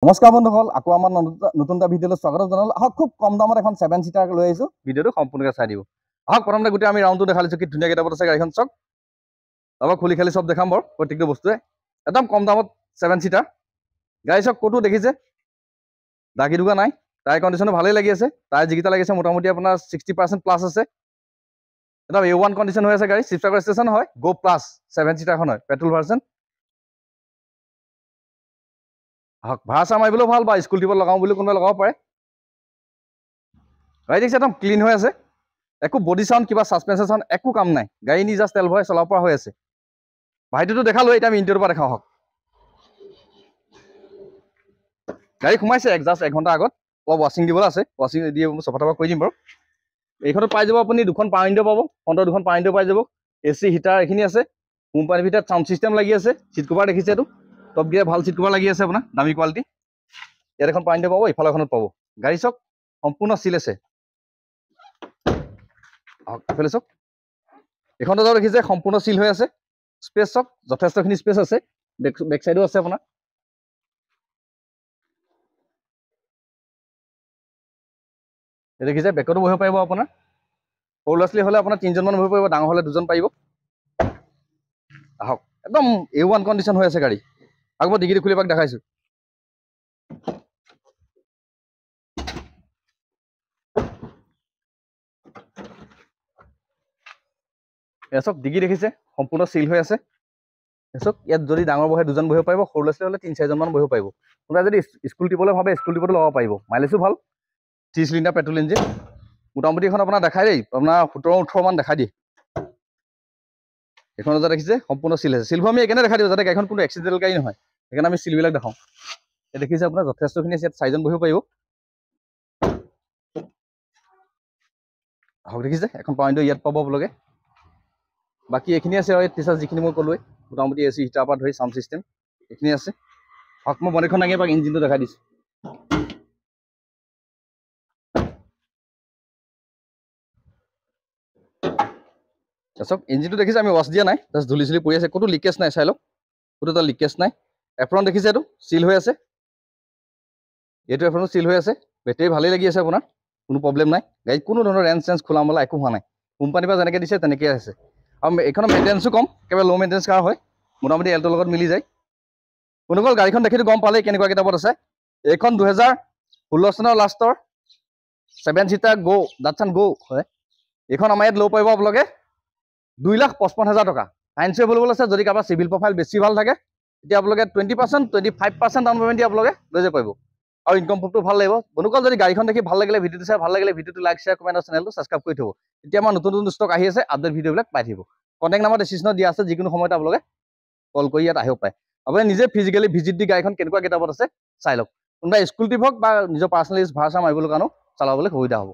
নমস্কাৰ বন্ধুসকল, আকৌ আমাৰ নতুন এটা ভিডিঅ'লৈ স্বাগতম জনালোঁ। আহক খুব কম দামত এখন 7 সিটাৰ লৈ আহিছোঁ। ভিডিঅ'টো সম্পূৰ্ণকৈ চাই দিব। আহক প্ৰথমতে গোটেই আমি ৰাউণ্ডটো দেখাইছোঁ কি ধুনীয়া কিতাপত আছে গাড়ীখন চাওক। অলপ খুলি খালি চব দেখাম বাৰু প্ৰত্যেকটো বস্তুৱে। একদম কম দামত 7 সিটাৰ গাড়ী চাওক, ক'তো দেখিছে দাগি দুগা নাই। টায়াৰ কণ্ডিশ্যনো ভালেই লাগি আছে। টায়াৰ যিকেইটা লাগিছে মোটামুটি আপোনাৰ 60% প্লাছ আছে। একদম A1 কণ্ডিশ্যন হৈ আছে গাড়ী। শিৱসাগৰ ষ্টেচন হয়, গো প্লাছ 7 সিটাৰখন হয়, পেট্ৰল ভাৰ্চন। ভাড়া চাহ মাৰিবলৈও ভাল বা স্কুল ট্ৰিপত লগাওঁ বুলি কোনোবাই লগাব পাৰে। গাড়ী দেখিছে একদম ক্লিন হৈ আছে, একো বডি চাউণ্ড কিবা ছাছপেঞ্চন চাউণ্ড একো কাম নাই। গাড়ী নিজা তেল ভৰাই চলাব পৰা হৈ আছে। ভাইটোতো দেখালোঁ, এতিয়া আমি ইণ্টেৰিয়ৰৰ পৰা দেখাওঁ। হওক, গাড়ী সোমাইছে জাষ্ট 1 ঘণ্টা আগত। অলপ ৱাশ্বিং দিবলৈ আছে, ৱাশ্বিং দিয়ে চফা তফা কৰি দিম বাৰু। এইখনত পাই যাব আপুনি 2খন পাৱাৰ উইণ্ডো পাব, ফ্ৰণ্টৰ 2খন পাৱাৰ উইণ্ডো পাই যাব। AC হিটাৰ এইখিনি আছে। কোম্পানীৰ ভিতৰত চাউণ্ড চিষ্টেম লাগি আছে। চিট কভাৰ দেখিছে, এইটো টপ গিয়াৰ ভাল চিট কভাৰ লাগি আছে আপোনাৰ, দামী কোৱালিটি। ইয়াত এখন পাৱাৰ উইণ্ডো পাব, ইফালে এখনত পাব। গাড়ী চাওক সম্পূৰ্ণ চিল আছে। এইফালে চাওক, এইখন দৰ্জাও দেখিছে সম্পূৰ্ণ চিল হৈ আছে। স্পেচ চাওক, যথেষ্টখিনি স্পেচ আছে। বেক চাইডো আছে আপোনাৰ। দেখিছে বেকতো বহিব পাৰিব আপোনাৰ। সৰু ল'ৰা ছোৱালী হ'লে আপোনাৰ 3জনমান বহিব পাৰিব, ডাঙৰ হ'লে 2জন পাৰিব। আহক, একদম A1 কণ্ডিশ্যন হৈ আছে গাড়ী। আকৌ মই ডিগ্ৰীটো খুলি পাক দেখাইছোঁ। এচক ডিগ্ৰী দেখিছে সম্পূৰ্ণ চিল হৈ আছে। এচক ইয়াত যদি ডাঙৰ বহে 2জন বহিব পাৰিব, সৰু ল'ৰা ছোৱালী হ'লে 3-4জনমান বহিব পাৰিব। কোনোবাই যদি স্কুল ট্ৰিপলৈ ভাবে স্কুল ট্ৰিপতো লগাব পাৰিব। মাইলেজো ভাল, 30 চিলিণ্ডাৰ পেট্ৰল ইঞ্জিন। মোটামুটি এখন আপোনাৰ দেখাই দেই, আপোনাৰ 17-18 মান দেখাই দিয়ে। এখন দৰ্জা দেখিছে সম্পূৰ্ণ চিল আছে। চিলবোৰ আমি এইকাৰণে দেখাই দিওঁ যাতে গাড়ীখন কোনো এক্সিডেণ্টেল গাড়ী নহয়, সেইকাৰণে আমি চিলবিলাক দেখাওঁ। এই দেখিছে আপোনাৰ যথেষ্টখিনি আছে, ইয়াত 4জন বহিব পাৰিব। আহক, দেখিছে এখন পাৱাৰ উইণ্ডো ইয়াত পাব আপোনালোকে। বাকী এইখিনি আছে আৰু ফিচাৰ্ছ যিখিনি মই ক'লোৱেই, মোটামুটি AC হিটাৰৰ পৰা ধৰি চাউণ্ড চিষ্টেম এইখিনি আছে। হওক, মই বনেটখন দাঙি এপাক ইঞ্জিনটো দেখাই দিছোঁ। চাওক ইঞ্জিনটো দেখিছে, আমি ৱাছ দিয়া নাই, জাষ্ট ধূলি চুলি পৰি আছে, ক'তো লিকেজ নাই। চাই লওক, ক'তো এটা লিকেজ নাই। এপ্ৰন দেখিছে, এইটো চিল হৈ আছে। এইটো এপ্ৰনো চিল হৈ আছে। বেটেৰী ভালেই লাগি আছে আপোনাৰ, কোনো প্ৰব্লেম নাই। গাড়ীত কোনো ধৰণৰ ৰেঞ্চ চেঞ্চ খোলা মেলা একো হোৱা নাই। কোম্পানীৰ পৰা যেনেকৈ দিছে তেনেকৈ আছে। আৰু এইখনৰ মেইনটেনেঞ্চো কম, একেবাৰে ল' মেইনটেনেঞ্চ কাৰ হয়, মোটামুটি এল্টোৰ লগত মিলি যায়। কোনোবাই গাড়ীখন দেখিটো গম পালেই কেনেকুৱা কিতাপত আছে। এইখন 2016 চনৰ লাষ্টৰ 7 সিটাৰ ডাটছন গো হয়। এইখন আমাৰ ইয়াত ল'ব পাৰিব আপোনালোকে 2,55,000 টকা। ফাইনেন্সিয়েল এভেইলেবল আছে। যদি কাৰোবাৰ চিভিল প্ৰফাইল বেছি ভাল থাকে তেতিয়া আপোনালোকে 20%, 25% ডাউন পে'মেণ্ট দি আপোনালোকে লৈ যাব পাৰিব। আৰু ইনকম প্ৰুফটো ভাল লাগিব। বন্ধুসকল, যদি গাড়ীখন দেখি ভাল লাগিলে, ভিডিঅ'টো চাই ভাল লাগিলে, ভিডিঅ'টো লাইক, শ্বেয়াৰ, কমেণ্ট আৰু চেনেলটো ছাবস্ক্ৰাইব কৰি থ'ব। তেতিয়া আমাৰ নতুন নতুন ষ্টক আহি আছে, আপডেট ভিডিঅ'বিলাক পাই থাকিব। কণ্টেক্ট নাম্বাৰ ডেছক্ৰিপশ্যনত দিয়া আছে, যিকোনো সময়তে আপোনালোকে কল কৰি ইয়াত আহিব পাৰে। আপুনি নিজে ফিজিকেলি ভিজিট দি গাড়ীখন কেনেকুৱা কিতাপত আছে চাই লওক। কোনোবা স্কুল ট্ৰিপ হওক বা নিজৰ পাৰ্চনেল ইউজ ভাড়া চাহ মাৰিবলৈ কাৰণেও চলাবলৈ সুবিধা হ'ব।